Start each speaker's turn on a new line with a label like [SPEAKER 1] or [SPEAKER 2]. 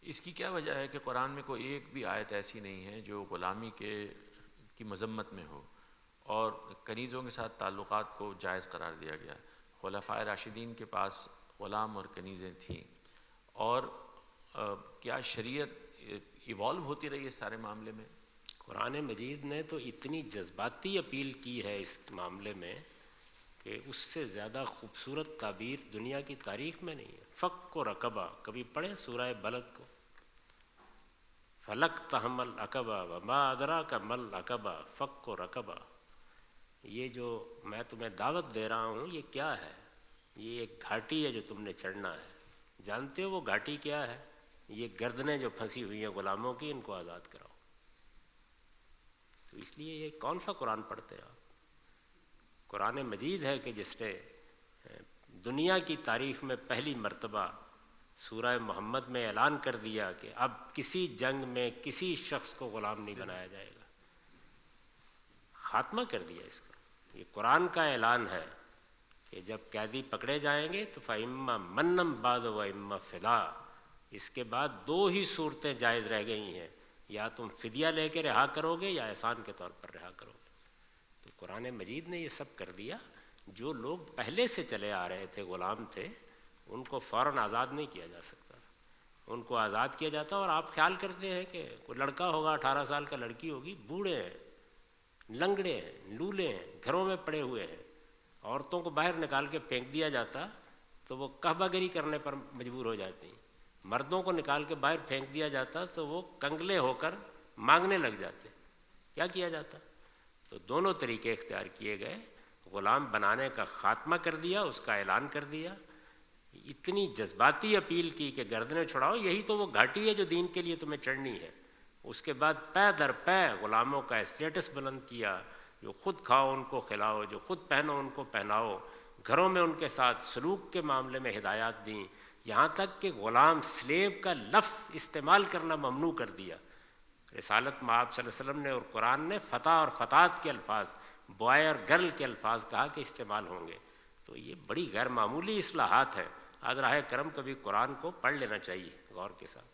[SPEAKER 1] اس کی کیا وجہ ہے کہ قرآن میں کوئی ایک بھی آیت ایسی نہیں ہے جو غلامی کی مذمت میں ہو، اور کنیزوں کے ساتھ تعلقات کو جائز قرار دیا گیا؟ خلفائے راشدین کے پاس غلام اور کنیزیں تھیں، اور کیا شریعت ایوالو ہوتی رہی ہے اس سارے معاملے میں؟
[SPEAKER 2] قرآن مجید نے تو اتنی جذباتی اپیل کی ہے اس معاملے میں کہ اس سے زیادہ خوبصورت تعبیر دنیا کی تاریخ میں نہیں ہے۔ فک و رقبہ، کبھی پڑھیں سورہ بلد کو، فلک تحمل عقبہ وما ادراک مل عقبہ، فک و رقبہ۔ یہ جو میں تمہیں دعوت دے رہا ہوں یہ کیا ہے؟ یہ ایک گھاٹی ہے جو تم نے چڑھنا ہے۔ جانتے ہو وہ گھاٹی کیا ہے؟ یہ گردنیں جو پھنسی ہوئی ہیں غلاموں کی، ان کو آزاد کراؤ۔ تو اس لیے یہ کون سا قرآن پڑھتے ہیں آپ؟ قرآن مجید ہے کہ جس نے دنیا کی تاریخ میں پہلی مرتبہ سورہ محمد میں اعلان کر دیا کہ اب کسی جنگ میں کسی شخص کو غلام نہیں بنایا جائے گا، خاتمہ کر دیا اس کا۔ یہ قرآن کا اعلان ہے کہ جب قیدی پکڑے جائیں گے تو فَإِمَّا مَنًّا بَعْدُ وَإِمَّا فِدَاءً، اس کے بعد دو ہی صورتیں جائز رہ گئی ہیں، یا تم فدیہ لے کے رہا کرو گے یا احسان کے طور پر رہا کرو گے۔ تو قرآن مجید نے یہ سب کر دیا۔ جو لوگ پہلے سے چلے آ رہے تھے، غلام تھے، ان کو فوراً آزاد نہیں کیا جا سکتا، ان کو آزاد کیا جاتا۔ اور آپ خیال کرتے ہیں کہ کوئی لڑکا ہوگا 18 سال کا، لڑکی ہوگی، بوڑھے ہیں، لنگڑے ہیں، لولے ہیں، گھروں میں پڑے ہوئے ہیں، عورتوں کو باہر نکال کے پھینک دیا جاتا تو وہ کعبہ گری کرنے پر مجبور ہو جاتی ہیں، مردوں کو نکال کے باہر پھینک دیا جاتا تو وہ کنگلے ہو کر مانگنے لگ جاتے۔ کیا کیا جاتا؟ تو دونوں طریقے اختیار کیے گئے۔ غلام بنانے کا خاتمہ کر دیا، اس کا اعلان کر دیا، اتنی جذباتی اپیل کی کہ گردنیں چھڑاؤ، یہی تو وہ گھاٹی ہے جو دین کے لیے تمہیں چڑھنی ہے۔ اس کے بعد پے در پے غلاموں کا اسٹیٹس بلند کیا، جو خود کھاؤ ان کو کھلاؤ، جو خود پہنو ان کو پہناؤ، گھروں میں ان کے ساتھ سلوک کے معاملے میں ہدایات دیں، یہاں تک کہ غلام سلیو کا لفظ استعمال کرنا ممنوع کر دیا۔ رسالت میں آپ صلی اللہ علیہ وسلم نے اور قرآن نے فتح اور فتات کے الفاظ، بوائے اور گرل کے الفاظ کہا کہ استعمال ہوں گے۔ تو یہ بڑی غیر معمولی اصلاحات ہیں۔ آج راہ کرم کبھی قرآن کو پڑھ لینا چاہیے غور کے ساتھ۔